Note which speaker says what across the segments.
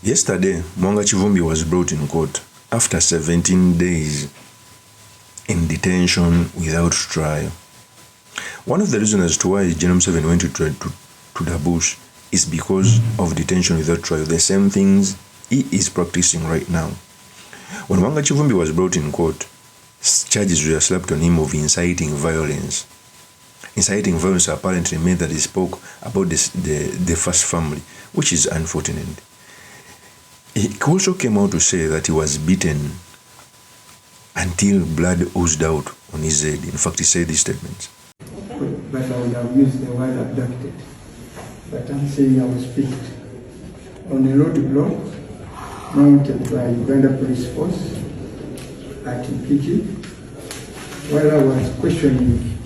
Speaker 1: Yesterday, Mongachi Kivumbi was brought in court after 17 days in detention without trial. One of the reasons as to why General 7 went to the bush is because of detention without trial, the same things he is practicing right now. When Mongachi Kivumbi was brought in court, charges were slapped on him of inciting violence. Inciting violence apparently meant that he spoke about the first family, which is unfortunate. He also came out to say that he was beaten until blood oozed out on his head. In fact, he said these statements.
Speaker 2: But I would have used the word abducted. But I'm saying I was picked on a roadblock mounted by Uganda Police Force at Mpigi. While I was questioning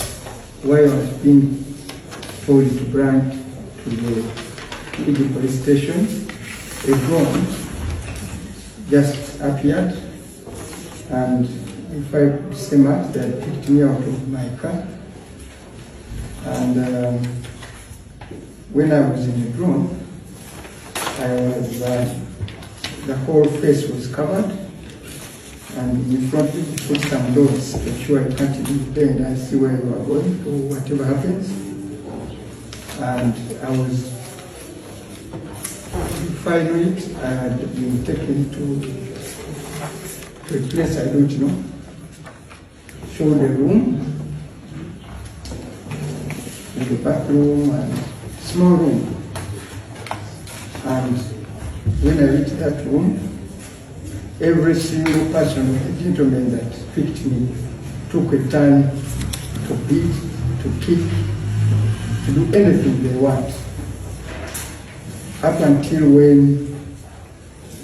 Speaker 2: why I was being told to grant to the Mpigi police station, a drone just appeared, and if I say much, they picked me out of my car. And when I was in the drone, the whole face was covered, and in front of me put some doors to make sure I can't be there and I see where you are going or whatever happens. And I was, if I know it, I had been taken to a place I don't know, show the room, the bathroom and small room. And when I reached that room, every single person, the gentleman that picked me, took a turn to beat, to kick, to do anything they want. Up until when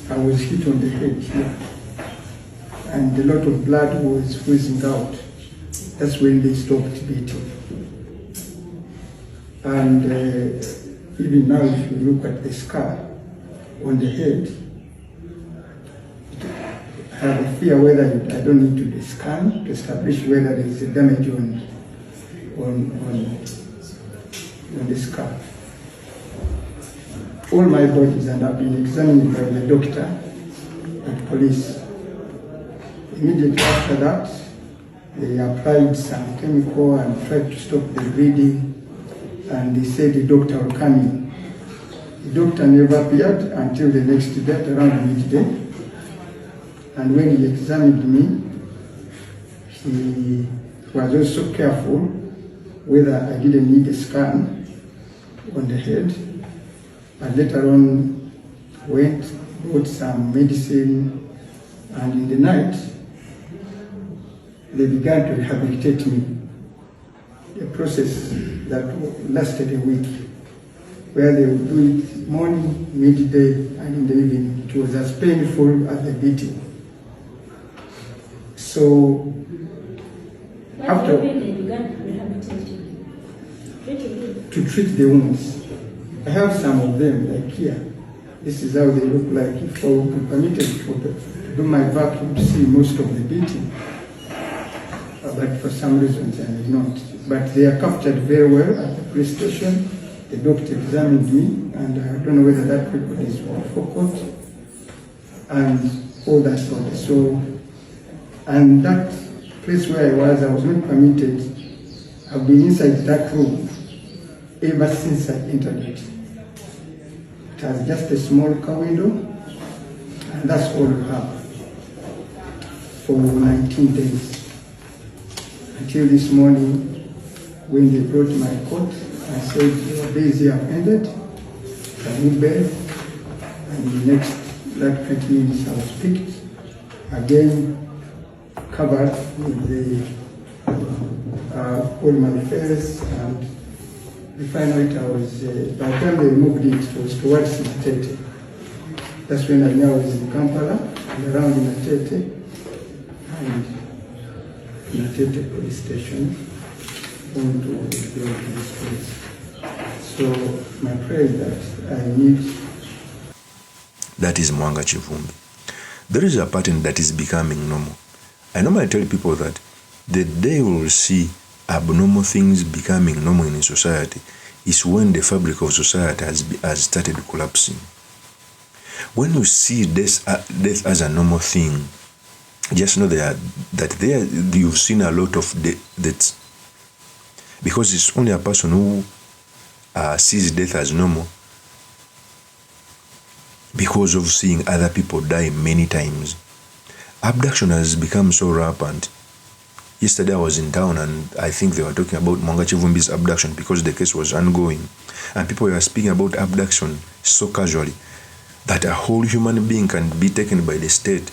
Speaker 2: I was hit on the head here, and a lot of blood was oozing out. That's when they stopped beating. And even now, if you look at the scar on the head, I have a fear whether I don't need to do a scan to establish whether there is a damage on the scar. All my bodies, and I've been examined by the doctor and police. Immediately after that, they applied some chemical and tried to stop the bleeding, and they said the doctor will come in. The doctor never appeared until the next day, around midday. And when he examined me, he was also careful whether I didn't need a scan on the head. And later on, went, bought some medicine, and in the night, they began to rehabilitate me. A process that lasted a week, where they would do it morning, midday, and in the evening. It was as painful as the beating. So, after, to treat the wounds. I have some of them, like here. This is how they look like. If I would be permitted to do my vacuum to see most of the beating. But for some reasons I did not. But they are captured very well at the police station. The doctor examined me, and I don't know whether that record is for court, and all that sort. So, and that place where I was not permitted. I've been inside that room ever since I entered it. It has just a small car window, and that's all we have for 19 days. Until this morning, when they brought my coat, I said, your days here have ended, can you bear? And the next, that 20 minutes I was picked, again covered with all my face, and the final it I was, by the time they removed it was towards Natete. That's when I knew I was in Kampala, and around Natete, and Natete police station, going to this place. So my prayer is that I need.
Speaker 1: That is Mongachi Kivumbi. There is a pattern that is becoming normal. I normally tell people that the day we will see abnormal things becoming normal in society is when the fabric of society has started collapsing. When you see death as a normal thing, just know that you've seen a lot of deaths. Because it's only a person who sees death as normal because of seeing other people die many times. Abduction has become so rampant. Yesterday I was in town and I think they were talking about Mongachi Kivumbi's abduction because the case was ongoing. And people were speaking about abduction so casually that a whole human being can be taken by the state,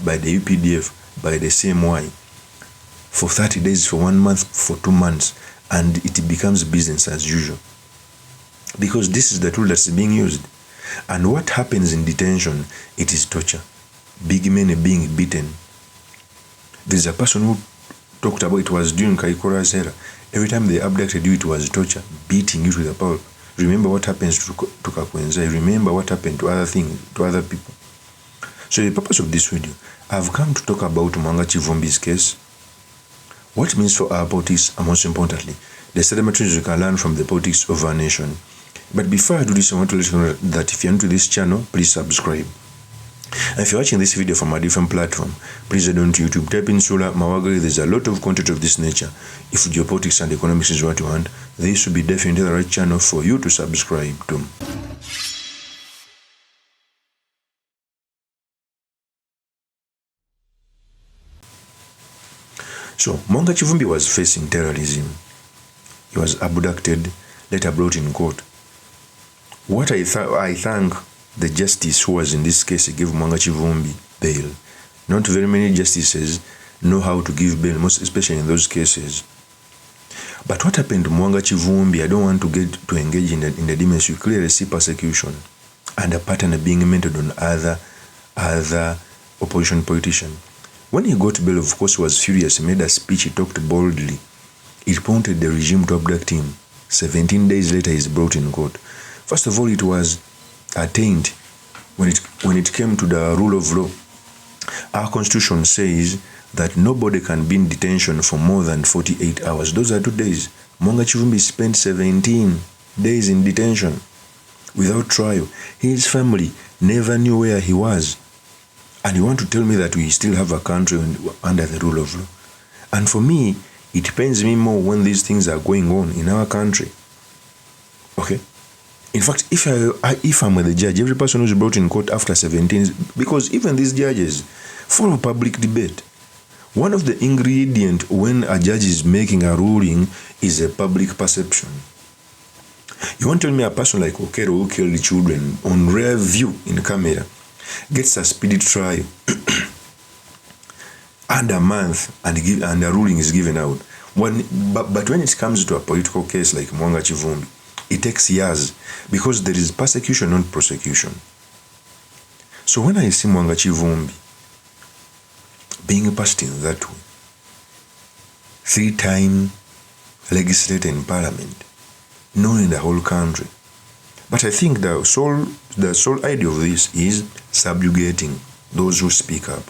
Speaker 1: by the UPDF, by the CMY for 30 days, for 1 month, for 2 months, and it becomes business as usual. Because this is the tool that's being used. And what happens in detention, it is torture. Big men being beaten. There's a person who talked about it was during Kaikora's era. Every time they abducted you, it was torture, beating you to the pulp. Remember what happens to Kakwenza. Remember what happened to other people. So the purpose of this video, I've come to talk about Mongachi Kivumbi's case, what it means for our politics, and most importantly, the sedimentaries you can learn from the politics of our nation. But before I do this, I want to let you know that if you're new to this channel, please subscribe. And if you're watching this video from a different platform, please head on to YouTube, type in Sula Mawagari. There's a lot of content of this nature. If geopolitics and economics is what you want, this will be definitely the right channel for you to subscribe to. So, Mongachi Kivumbi was facing terrorism. He was abducted, later brought in court. What I thank the justice who was in this case, gave Mongachi Kivumbi bail. Not very many justices know how to give bail, most especially in those cases. But what happened to Mongachi Kivumbi, I don't want to engage in the demons. You clearly see persecution and a pattern being mentored on other opposition politicians. When he got bail, of course, he was furious. He made a speech, he talked boldly. It prompted the regime to abduct him. 17 days later, he's brought in court. First of all, it was attained when it came to the rule of law. Our constitution says that nobody can be in detention for more than 48 hours. Those are 2 days. Mongachi Kivumbi spent 17 days in detention without trial. His family never knew where he was. And you want to tell me that we still have a country under the rule of law? And for me, it pains me more when these things are going on in our country. Okay? In fact, if I'm the judge, every person who's brought in court after 17, because even these judges follow public debate. One of the ingredients when a judge is making a ruling is a public perception. You want to tell me a person like Okero who killed children on rare view in camera gets a speedy trial and a month and a ruling is given out. But when it comes to a political case like Mongachi Kivumbi, it takes years because there is persecution, not prosecution. So when I see Mongachi Kivumbi being passed in that way, 3-time legislator in parliament, known in the whole country. But I think the sole idea of this is subjugating those who speak up.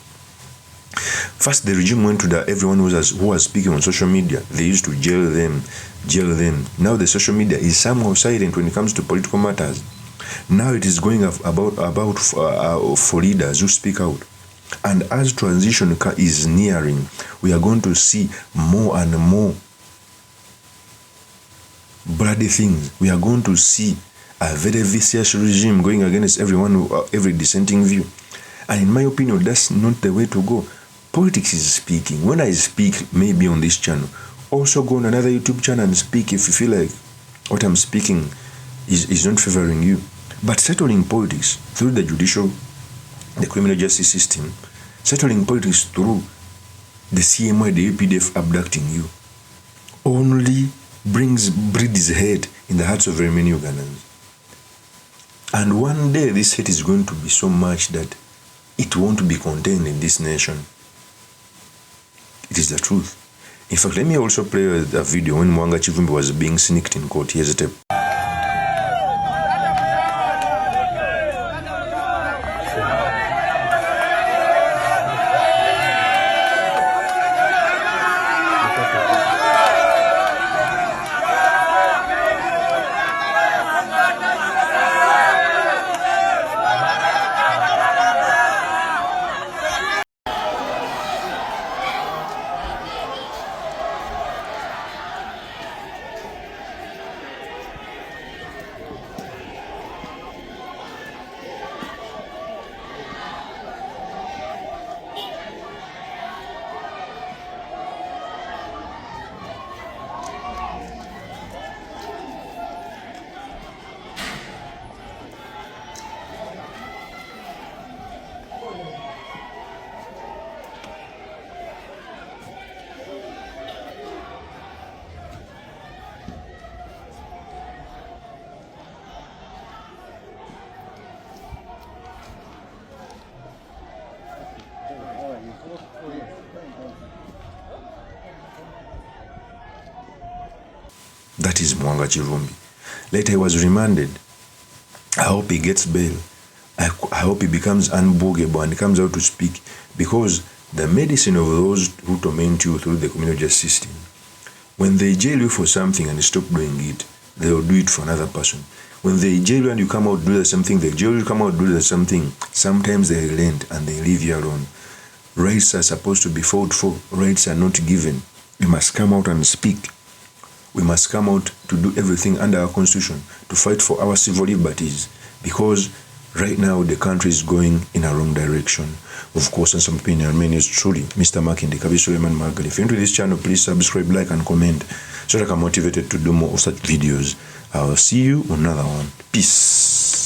Speaker 1: First, the regime went to everyone who was speaking on social media. They used to jail them. Now the social media is somehow silent when it comes to political matters. Now it is going about for leaders who speak out. And as transition is nearing, we are going to see more and more bloody things. We are going to see a very vicious regime going against every dissenting view. And in my opinion, that's not the way to go. Politics is speaking. When I speak, maybe on this channel, also go on another YouTube channel and speak if you feel like what I'm speaking is not favoring you. But settling politics through the judicial, the criminal justice system, settling politics through the CMI, the UPDF abducting you, only breeds hate in the hearts of very many Ugandans. And one day this hate is going to be so much that it won't be contained in this nation. It is the truth. In fact, let me also play a video when Mongachi Kivumbi was being sneaked in court. Here's a tape. That is Mwanga Kivumbi. Later he was remanded. I hope he gets bail. I hope he becomes unbuggable and comes out to speak, because the medicine of those who torment you through the criminal justice system, when they jail you for something and you stop doing it, they will do it for another person. When they jail you and you come out do the same thing, they jail you, come out do the same thing. Sometimes they relent and they leave you alone. Rights are supposed to be fought for. Rights are not given. We must come out and speak. We must come out to do everything under our constitution to fight for our civil liberties, because right now the country is going in a wrong direction. Of course, and some opinion remain is truly Mr. Makinde Kabisuleman Magal. If you're into this channel, please subscribe, like, and comment so that I'm motivated to do more of such videos. I'll see you on another one. Peace.